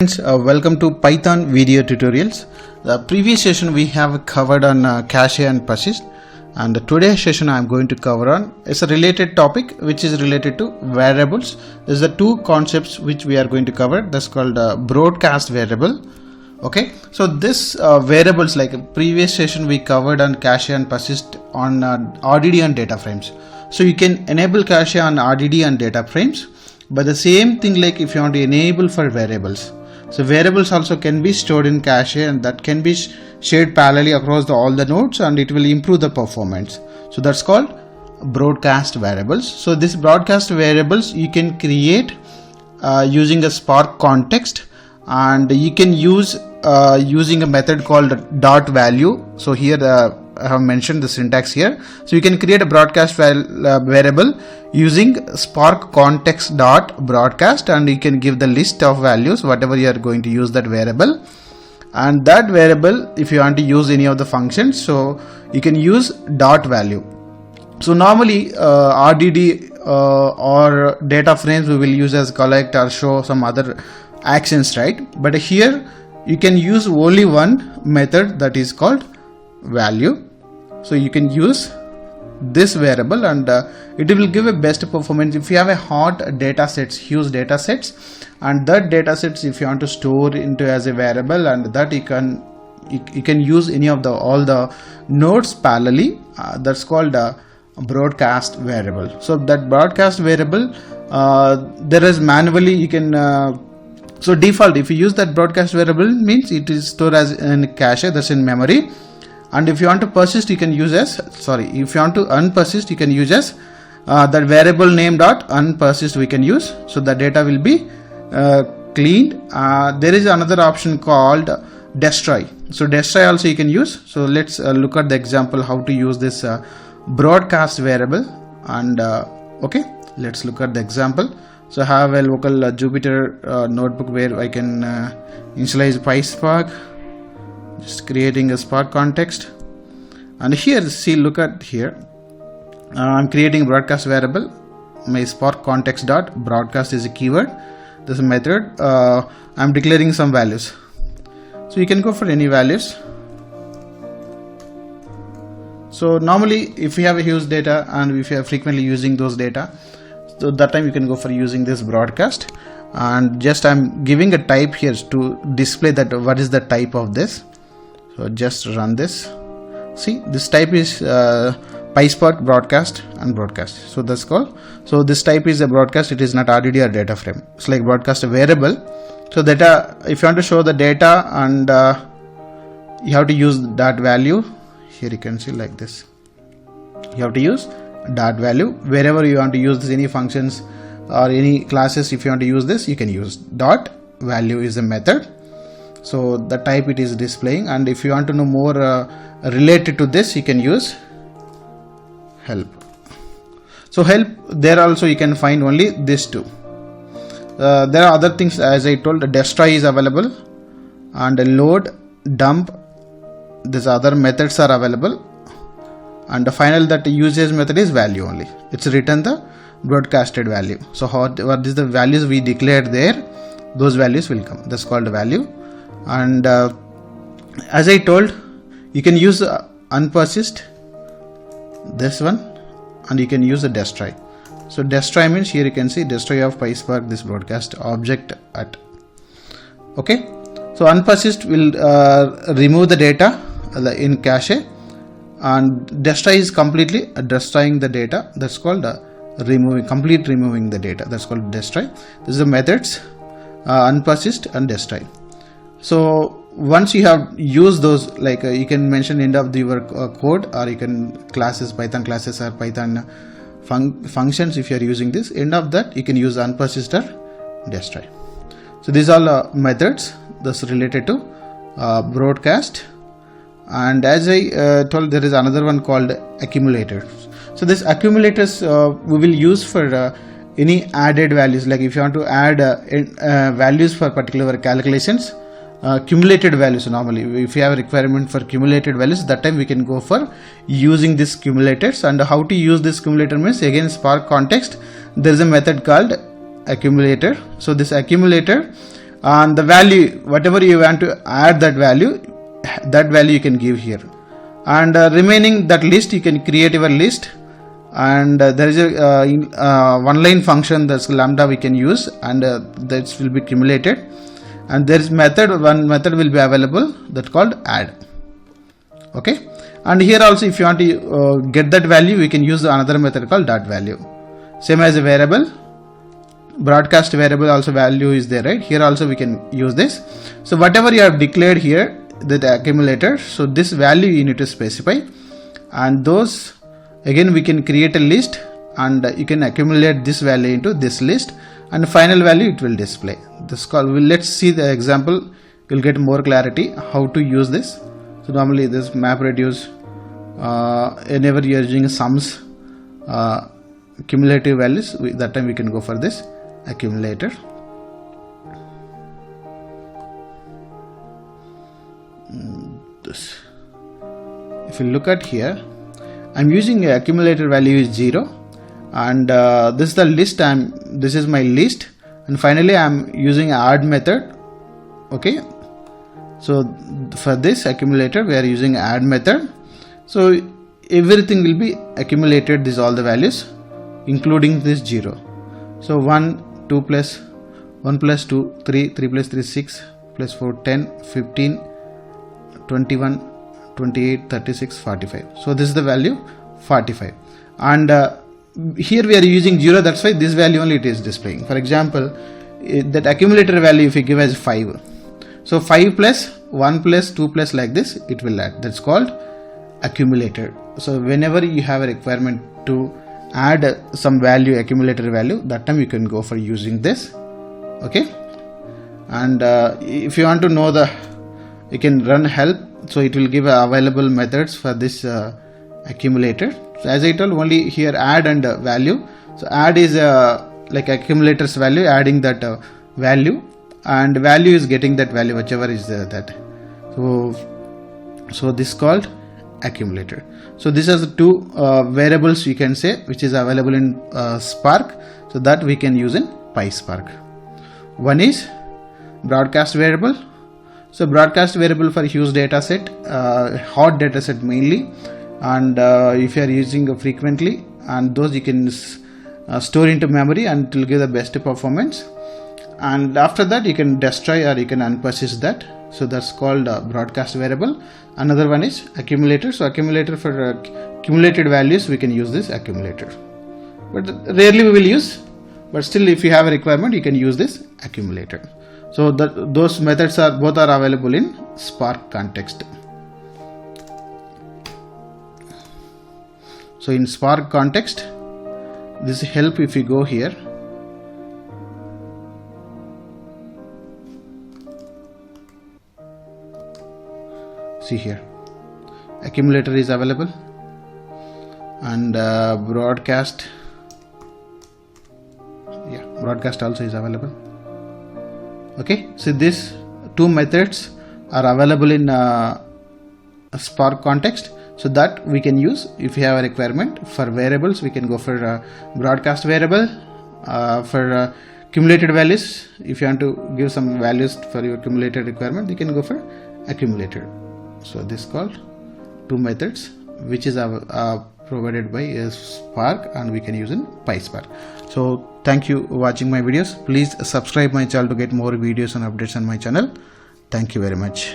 Welcome to Python video tutorials. The previous session we have covered on cache and persist, and today's session I am going to cover on is a related topic which is related to variables. There's the two concepts which we are going to cover. That's called broadcast variable. Okay, so this variables, like previous session we covered on cache and persist on RDD and data frames. So you can enable cache on RDD and data frames, but the same thing like if you want to enable for variables. So variables also can be stored in cache, and that can be shared parallelly across all the nodes, and it will improve the performance. So that's called broadcast variables. So this broadcast variables you can create using a Spark context, and you can use using a method called dot value. So here I have mentioned the syntax here. So you can create a broadcast variable using Spark context dot broadcast, and you can give the list of values whatever you are going to use that variable. And that variable, if you want to use any of the functions, so you can use dot value. So normally RDD or data frames we will use as collect or show some other actions, right? But here you can use only one method, that is called value. So you can use this variable, and it will give a best performance if you have a hot data sets, huge data sets, and that data sets if you want to store into as a variable, and that you can use any of all the nodes parallelly. That's called a broadcast variable. So that broadcast variable there is manually you can so default if you use that broadcast variable means it is stored as in cache, that's in memory. And if you want to persist, you can use as if you want to unpersist, you can use as that variable name dot unpersist we can use. So the data will be cleaned. There is another option called destroy. So destroy also you can use. So let's look at the example how to use this broadcast variable. And okay, let's look at the example. So I have a local Jupyter notebook where I can initialize Pyspark. Just creating a Spark context, and here see, look at here, I'm creating a broadcast variable. My Spark context dot broadcast is a keyword. This is a method. I'm declaring some values, so you can go for any values. So normally if you have a huge data and if you are frequently using those data, so that time you can go for using this broadcast. And just I'm giving a type here to display that what is the type of this. So just run this. See, this type is Pyspark broadcast and broadcast. So that's called. So this type is a broadcast. It is not RDD or data frame. It's like broadcast variable. So data, if you want to show the data, and you have to use that value. Here you can see like this. You have to use dot value wherever you want to use this, any functions or any classes. If you want to use this, you can use dot value is a method. So the type it is displaying, and if you want to know more related to this, you can use help. So help, there also you can find only this two. There are other things, as I told, destroy is available, and load, dump, these other methods are available, and the final that usage method is value only. It's written the broadcasted value. So what is the values we declared there, those values will come. That's called value. And as I told, you can use unpersist, this one, and you can use the destroy. So destroy means here you can see destroy of Pyspark this broadcast object at. Okay, so unpersist will remove the data in cache, and destroy is completely destroying the data. That's called removing the data. That's called destroy. This is the methods unpersist and destroy. So once you have used those, like you can mention end of your code, or you can classes, Python classes or Python functions. If you are using this, end of that you can use unpersist or destroy. So these are all methods that's related to broadcast. And as I told, there is another one called accumulator. So this accumulators we will use for any added values, like if you want to add values for particular calculations. Cumulated values, normally if you have a requirement for cumulated values, that time we can go for using these cumulators. And how to use this cumulator means, again Spark context, there is a method called accumulator. So this accumulator and the value, whatever you want to add that value you can give here, and remaining that list you can create your list, and there is a one line function, that's lambda we can use, and that will be accumulated, and there is one method will be available that called add. Okay, and here also if you want to get that value, we can use another method called dot value, same as a variable. Broadcast variable also value is there, right? Here also we can use this. So whatever you have declared here, the accumulator, so this value you need to specify, and those again we can create a list, and you can accumulate this value into this list, and final value it will display. This call, let's see the example, you'll get more clarity how to use this. So normally this map reduce, whenever you are using sums, cumulative values, that time we can go for this accumulator. This, if you look at here, I'm using a accumulator value is 0, and this is the list, this is my list, and finally I'm using add method. Okay, so for this accumulator we are using add method, so everything will be accumulated, these all the values including this 0. So 1 2 plus 1 plus 2 3 3 plus 3 6 plus 4 10 15 21 28 36 45. So this is the value 45, and here we are using 0, that's why this value only it is displaying. For example, that accumulator value if you give as 5, so 5 plus 1 plus 2 plus like this it will add, that's called accumulator. So whenever you have a requirement to add some value, accumulator value, that time you can go for using this. Okay, and if you want to know you can run help, so it will give available methods for this accumulator. So as I told, only here add and value. So add is like accumulators value, adding that value, and value is getting that value whichever is that. So this is called accumulator. So this is two variables you can say which is available in Spark, so that we can use in Pyspark. One is broadcast variable. So broadcast variable for huge data set, hot data set mainly, and if you are using frequently, and those you can store into memory and it will give the best performance, and after that you can destroy or you can unpersist that. So that's called broadcast variable. Another one is accumulator. So accumulator, for accumulated values we can use this accumulator, but rarely we will use, but still if you have a requirement you can use this accumulator. So those methods are both are available in Spark context. So in Spark context, this help if you go here, see here accumulator is available, and broadcast also is available. Okay, so these two methods are available in Spark context, so that we can use if you have a requirement. For variables we can go for broadcast variable. For accumulated values, if you want to give some values for your accumulated requirement, you can go for accumulator. So this is called two methods which is provided by Spark, and we can use in Pyspark. So thank you for watching my videos. Please subscribe my channel to get more videos and updates on my channel. Thank you very much.